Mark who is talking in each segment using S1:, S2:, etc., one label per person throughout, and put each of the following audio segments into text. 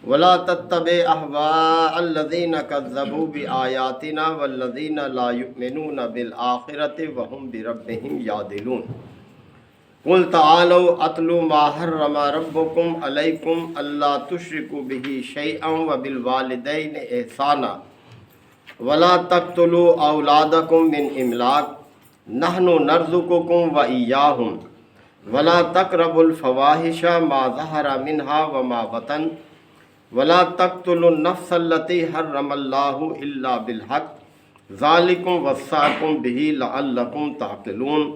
S1: ولا تتبع اهواء الذين كذبوا بآياتنا والذين لا يؤمنون بالآخرة وهم بربهم يعدلون قل تعالوا اتلوا ما حرم ربكم عليكم الا تشركوا به شيئا وبالوالدين احسانا ولا تقتلوا اولادكم من املاق نحن نرزقكم واياهم ولا تقربوا الفواحش ما ظهر منها وما بطن ولا تقتلوا النفس التي حرم الله الا بالحق ذلكم وصاكم به لعلكم تعقلون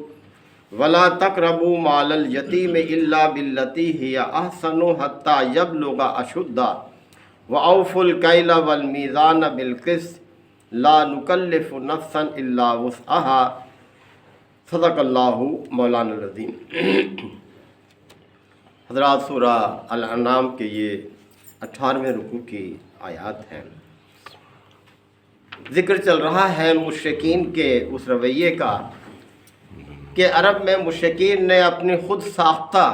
S1: ولا تقربوا مال الیتیم الا باللتی ہی احسن حتی یبلغ اشدہ واوفوا الکیل والمیزان بالقسط لا نکلف نفسا الا وسعها صدق اللہ مولانا العظیم۔ حضرات، سورہ الانعام کے یہ 18ویں رکوع کی آیات ہیں۔ ذکر چل رہا ہے مشرکین کے اس رویے کا کہ عرب میں مشرکین نے اپنی خود ساختہ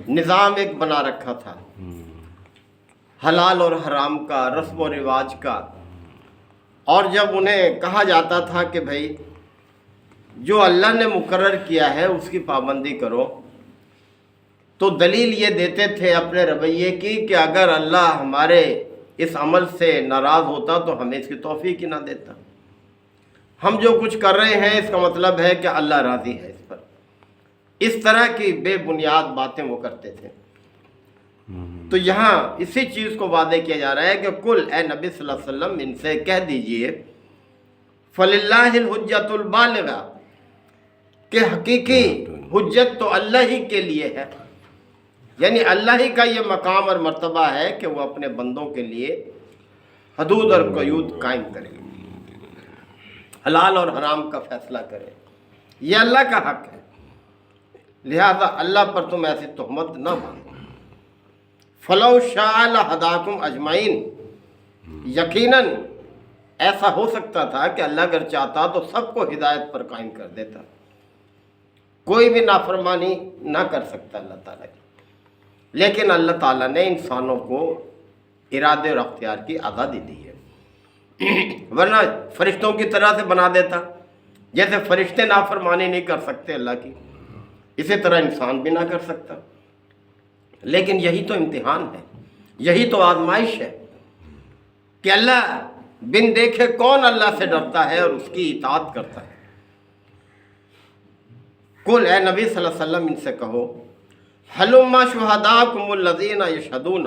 S1: نظام ایک بنا رکھا تھا، حلال اور حرام کا، رسم و رواج کا، اور جب انہیں کہا جاتا تھا کہ بھائی جو اللہ نے مقرر کیا ہے اس کی پابندی کرو، تو دلیل یہ دیتے تھے اپنے رویے کی کہ اگر اللہ ہمارے اس عمل سے ناراض ہوتا تو ہمیں اس کی توفیق ہی نہ دیتا، ہم جو کچھ کر رہے ہیں اس کا مطلب ہے کہ اللہ راضی ہے اس پر۔ اس طرح کی بے بنیاد باتیں وہ کرتے تھے۔ تو یہاں اسی چیز کو واضح کیا جا رہا ہے کہ کل اے نبی صلی اللہ علیہ وسلم ان سے کہہ دیجئے فَلِلَّهِ الْحُجَّةُ الْبَالِغَةُ کہ حقیقی حجت تو اللہ ہی کے لیے ہے، یعنی اللہ ہی کا یہ مقام اور مرتبہ ہے کہ وہ اپنے بندوں کے لیے حدود اور قیود قائم کرے، حلال اور حرام کا فیصلہ کرے، یہ اللہ کا حق ہے، لہذا اللہ پر تم ایسی تہمت نہ باندھو۔ فَلَوْ شَاءَ لَهَدَاكُمْ أَجْمَعِينَ، یقیناً ایسا ہو سکتا تھا کہ اللہ اگر چاہتا تو سب کو ہدایت پر قائم کر دیتا، کوئی بھی نافرمانی نہ کر سکتا اللہ تعالیٰ کی، لیکن اللہ تعالیٰ نے انسانوں کو ارادے اور اختیار کی آزادی دی ہے، ورنہ فرشتوں کی طرح سے بنا دیتا، جیسے فرشتے نافرمانی نہیں کر سکتے اللہ کی، اسی طرح انسان بھی نہ کر سکتا۔ لیکن یہی تو امتحان ہے، یہی تو آزمائش ہے کہ اللہ بن دیکھے کون اللہ سے ڈرتا ہے اور اس کی اطاعت کرتا ہے۔ قل اے نبی صلی اللہ علیہ وسلم ان سے کہو حلم شہداکم الذین یشہدون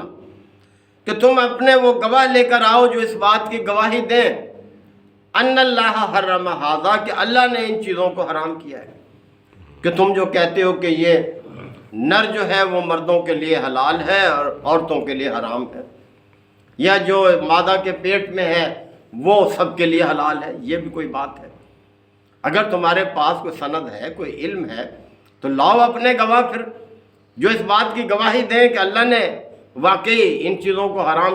S1: کہ تم اپنے وہ گواہ لے کر آؤ جو اس بات کی گواہی دیں ان اللہ حرم ھذا کہ اللہ نے ان چیزوں کو حرام کیا ہے، کہ تم جو کہتے ہو کہ یہ نر جو ہے وہ مردوں کے لیے حلال ہے اور عورتوں کے لیے حرام ہے، یا جو مادہ کے پیٹ میں ہے وہ سب کے لیے حلال ہے، یہ بھی کوئی بات ہے؟ اگر تمہارے پاس کوئی سند ہے، کوئی علم ہے تو لاؤ اپنے گواہ پھر جو اس بات کی گواہی دیں کہ اللہ نے واقعی ان چیزوں کو حرام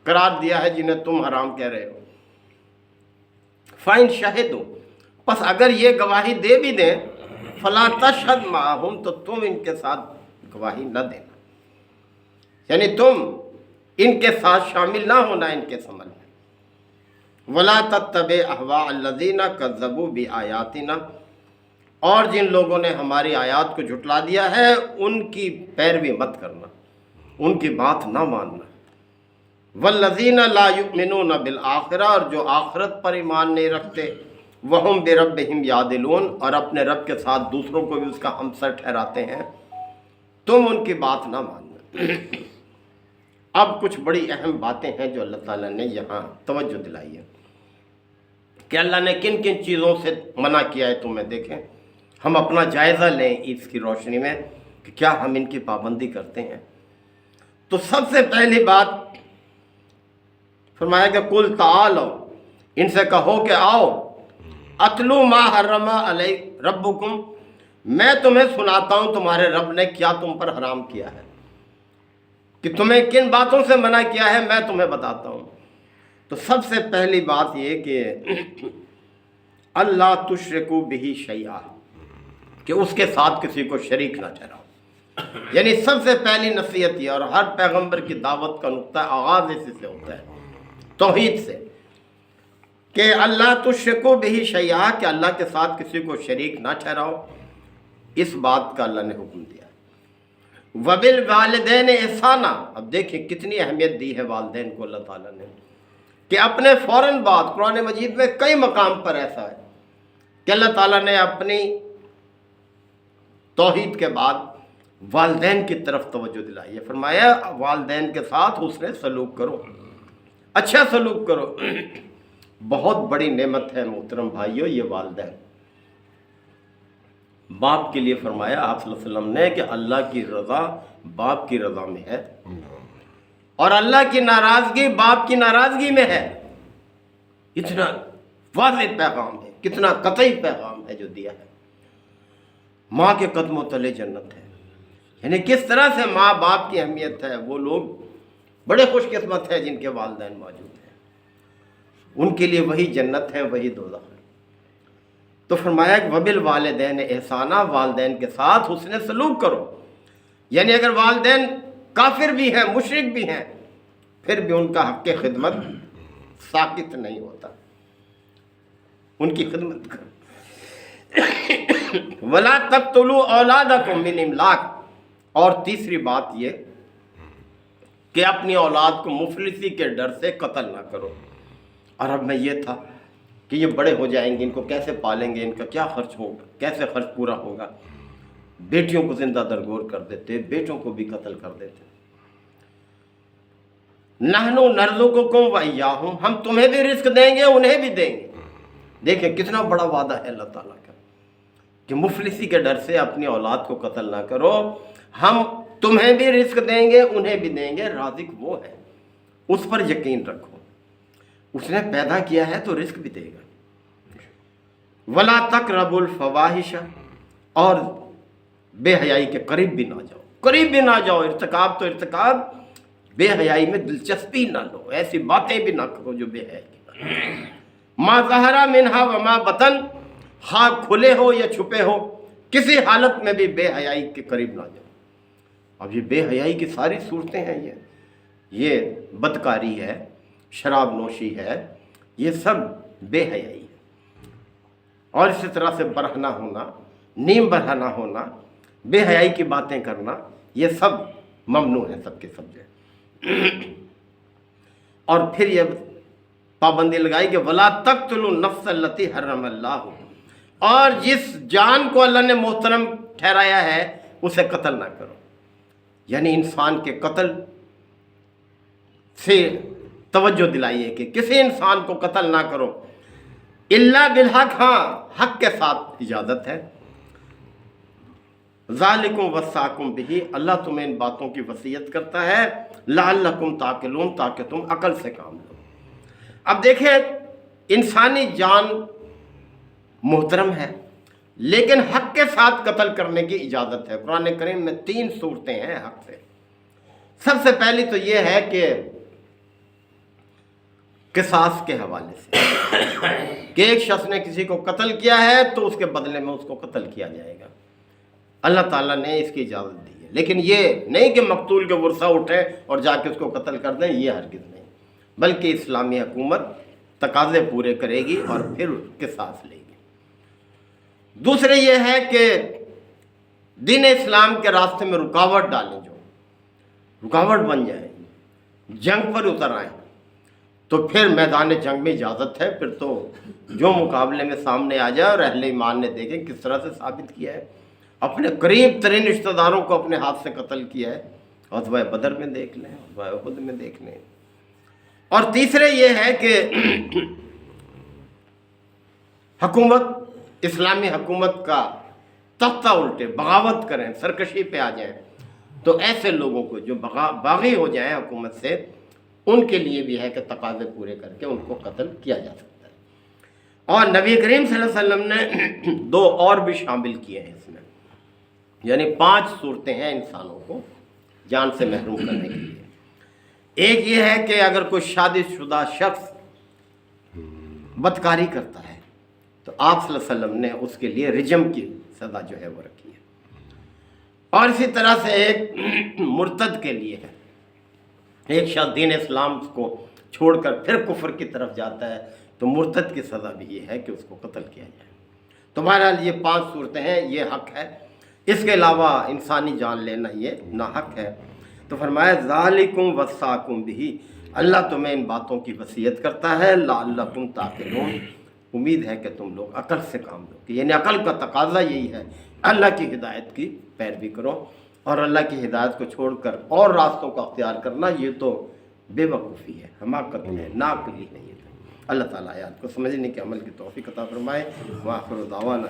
S1: قرار دیا ہے جنہیں تم حرام کہہ رہے ہو۔ فَإِن شَهِدُوا پس اگر یہ گواہی دے بھی دیں فَلَا تَشْهَدْ مَعَهُمْ تو تم ان کے ساتھ گواہی نہ دینا، یعنی تم ان کے ساتھ شامل نہ ہونا ان کے عمل میں۔ وَلَا تَتَّبِعْ أَهْوَاءَ الَّذِينَ كَذَّبُوا بِآيَاتِنَا اور جن لوگوں نے ہماری آیات کو جھٹلا دیا ہے ان کی پیروی مت کرنا، ان کی بات نہ ماننا۔ والذین لا یؤمنون بالآخرہ اور جو آخرت پر ایمان نہیں رکھتے، وہم بربہم یعدلون اور اپنے رب کے ساتھ دوسروں کو بھی اس کا ہمسر ٹھہراتے ہیں، تم ان کی بات نہ ماننا۔ اب کچھ بڑی اہم باتیں ہیں جو اللہ تعالیٰ نے یہاں توجہ دلائی ہے کہ اللہ نے کن کن چیزوں سے منع کیا ہے تمہیں دیکھیں، ہم اپنا جائزہ لیں اس کی روشنی میں کہ کیا ہم ان کی پابندی کرتے ہیں۔ تو سب سے پہلی بات فرمایا کہ قل تعالوا ان سے کہو کہ آؤ اتلو ما حرم علی ربکم میں تمہیں سناتا ہوں تمہارے رب نے کیا تم پر حرام کیا ہے، کہ تمہیں کن باتوں سے منع کیا ہے میں تمہیں بتاتا ہوں۔ تو سب سے پہلی بات یہ کہ اللہ تشرکو بہ شیئا کہ اس کے ساتھ کسی کو شریک نہ ٹھہراؤ۔ یعنی سب سے پہلی نصیحت یہ، اور ہر پیغمبر کی دعوت کا نقطہ آغاز اسی سے ہوتا ہے، توحید سے، کہ اللہ تشرکو بہ شیئا، کہ اللہ کے ساتھ کسی کو شریک نہ ٹھہراؤ، اس بات کا اللہ نے حکم دیا۔ وبالوالدین احسانا، اب دیکھیں کتنی اہمیت دی ہے والدین کو اللہ تعالیٰ نے، کہ اپنے فوراً بعد قرآن مجید میں کئی مقام پر ایسا ہے کہ اللہ تعالیٰ نے اپنی توحید کے بعد والدین کی طرف توجہ دلائی ہے، فرمایا والدین کے ساتھ حسن سلوک کرو، اچھا سلوک کرو۔ بہت بڑی نعمت ہے محترم بھائیو یہ والدین۔ باپ کے لیے فرمایا آپ صلی اللہ علیہ وسلم نے کہ اللہ کی رضا باپ کی رضا میں ہے، اور اللہ کی ناراضگی باپ کی ناراضگی میں ہے۔ اتنا واضح پیغام ہے، کتنا قطعی پیغام ہے جو دیا ہے۔ ماں کے قدموں تلے جنت ہے، یعنی کس طرح سے ماں باپ کی اہمیت ہے۔ وہ لوگ بڑے خوش قسمت ہیں جن کے والدین موجود ہیں، ان کے لیے وہی جنت ہے، وہی دوزخ ہے۔ تو فرمایا کہ وبالوالدین احسانا، والدین کے ساتھ حسن سلوک کرو، یعنی اگر والدین کافر بھی ہیں، مشرک بھی ہیں، پھر بھی ان کا حق خدمت ساقط نہیں ہوتا، ان کی خدمت کرو۔ وَلَا تَقْتُلُوا أَوْلَادَكُمْ مِنْ إِمْلَاقٍ، اور تیسری بات یہ کہ اپنی اولاد کو مفلسی کے ڈر سے قتل نہ کرو۔ عرب میں یہ تھا کہ یہ بڑے ہو جائیں گے، ان کو کیسے پالیں گے، ان کا کیا خرچ ہوگا، کیسے خرچ پورا ہوگا۔ بیٹیوں کو زندہ درگور کر دیتے، بیٹوں کو بھی قتل کر دیتے۔ نحن نرزقکم وإیاہم، ہم تمہیں بھی رزق دیں گے انہیں بھی دیں گے۔ دیکھیں کتنا بڑا وعدہ ہے اللہ تعالیٰ کا کہ مفلسی کے ڈر سے اپنی اولاد کو قتل نہ کرو، ہم تمہیں بھی رزق دیں گے انہیں بھی دیں گے۔ رازق وہ ہے، اس پر یقین رکھو، اس نے پیدا کیا ہے تو رزق بھی دے گا۔ وَلَا تَقْرَبُوا الْفَوَاحِشَ، اور بے حیائی کے قریب بھی نہ جاؤ، قریب بھی نہ جاؤ۔ ارتکاب تو ارتکاب، بے حیائی میں دلچسپی نہ لو، ایسی باتیں بھی نہ کرو جو بے حیائی کی۔ ما ظہر منہا وما بطن، خواہ کھلے ہو یا چھپے ہو، کسی حالت میں بھی بے حیائی کے قریب نہ جاؤ۔ اب یہ بے حیائی کی ساری صورتیں ہیں، یہ بدکاری ہے، شراب نوشی ہے، یہ سب بے حیائی ہے۔ اور اسی طرح سے برہنہ ہونا، نیم برہنہ ہونا، بے حیائی کی باتیں کرنا، یہ سب ممنوع ہے، سب کے سب جو ہے۔ اور پھر یہ پابندی لگائی کہ وَلَا تَقْتُلُوا النَّفْسَ الَّتِي حَرَّمَ اللَّهُ، اور جس جان کو اللہ نے محترم ٹھہرایا ہے اسے قتل نہ کرو۔ یعنی انسان کے قتل سے توجہ دلائیے کہ کسی انسان کو قتل نہ کرو، الا بالحق، ہاں حق کے ساتھ اجازت ہے۔ ذالکم وصاکم بہ، اللہ تمہیں ان باتوں کی وصیت کرتا ہے، لعلکم تعقلون، تاکہ تم عقل سے کام لو۔ اب دیکھیں انسانی جان محترم ہے، لیکن حق کے ساتھ قتل کرنے کی اجازت ہے۔ قرآن کریم میں 3 صورتیں ہیں حق سے۔ سب سے پہلی تو یہ ہے کہ قصاص کے حوالے سے، کہ ایک شخص نے کسی کو قتل کیا ہے تو اس کے بدلے میں اس کو قتل کیا جائے گا۔ اللہ تعالیٰ نے اس کی اجازت دی ہے، لیکن یہ نہیں کہ مقتول کے ورثہ اٹھیں اور جا کے اس کو قتل کر دیں، یہ ہرگز نہیں، بلکہ اسلامی حکومت تقاضے پورے کرے گی اور پھر قصاص لے گی۔ دوسرے یہ ہے کہ دین اسلام کے راستے میں رکاوٹ ڈالیں، جو رکاوٹ بن جائیں، جنگ پر اتر آئیں، تو پھر میدان جنگ میں اجازت ہے، پھر تو جو مقابلے میں سامنے آ جائے، اور اہل ایمان نے دیکھیں کس طرح سے ثابت کیا ہے، اپنے قریب ترین رشتہ داروں کو اپنے ہاتھ سے قتل کیا ہے، غزوہ بدر میں دیکھ لیں، غزوہ احد میں دیکھ لیں۔ اور تیسرے یہ ہے کہ حکومت، اسلامی حکومت کا تختہ الٹے، بغاوت کریں، سرکشی پہ آ جائیں، تو ایسے لوگوں کو جو باغی ہو جائیں حکومت سے، ان کے لیے بھی ہے کہ تقاضے پورے کر کے ان کو قتل کیا جا سکتا ہے۔ اور نبی کریم صلی اللہ علیہ وسلم نے 2 اور بھی شامل کیے ہیں اس میں، یعنی 5 صورتیں ہیں انسانوں کو جان سے محروم کرنے کے لیے۔ ایک یہ ہے کہ اگر کوئی شادی شدہ شخص بدکاری کرتا ہے تو آپ صلی اللہ علیہ وسلم نے اس کے لیے رجم کی سزا جو ہے وہ رکھی ہے۔ اور اسی طرح سے ایک مرتد کے لیے ہے، ایک شخص دین اسلام کو چھوڑ کر پھر کفر کی طرف جاتا ہے تو مرتد کی سزا بھی یہ ہے کہ اس کو قتل کیا جائے۔ تو بہرحال یہ 5 صورتیں ہیں، یہ حق ہے، اس کے علاوہ انسانی جان لینا یہ ناحق ہے۔ تو فرمایا ذالکم وصاکم بہ، اللہ تمہیں ان باتوں کی وصیت کرتا ہے لعلکم تعقلون، امید ہے کہ تم لوگ عقل سے کام لو گے، یعنی عقل کا تقاضا یہی ہے اللہ کی ہدایت کی پیروی کرو، اور اللہ کی ہدایت کو چھوڑ کر اور راستوں کا اختیار کرنا یہ تو بے وقوفی ہے، حماقت ہے، ناعقلی ہے۔ یہ اللہ تعالیٰ آیات کو سمجھنے کے عمل کی توفیق عطا فرمائے۔ وآخر دعوانا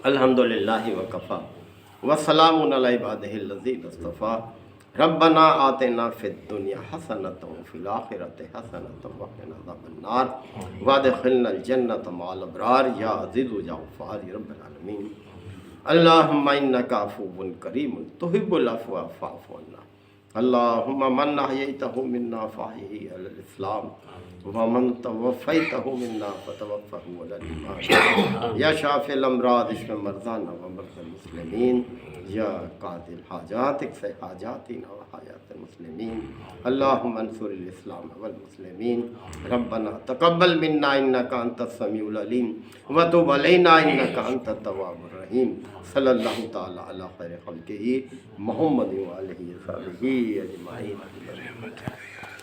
S1: الحمدللہ وکفا وسلام علی عبادہ الذین اصطفیٰ ربنا آتنا فی الدنیا حسنۃ وفی الآخرۃ حسنۃ وقنا عذاب النار وادخلنا الجنۃ مع الابرار یا عزیز یا غفار یا رب العالمین۔ اللہم انک عفو کریم تحب العفو فاعف عنا، اللہم من احییتہ منا فاحیہ علی الاسلام ومن توفیتہ منا فتوفہ علی الایمان، یا شافی الامراض اشف مرضانا ومرضى المسلمین، یا قاضی الحاجات اقض حاجاتنا وحاجات المسلمین، اللہم انصر الاسلام والمسلمین، ربنا تقبل منا انک انت السمیع العلیم وتب علینا انک انت التواب الرحیم، صلی اللہ تعالی علی خیر خلقہ محمد وآلہ وصحبہ اجمعین۔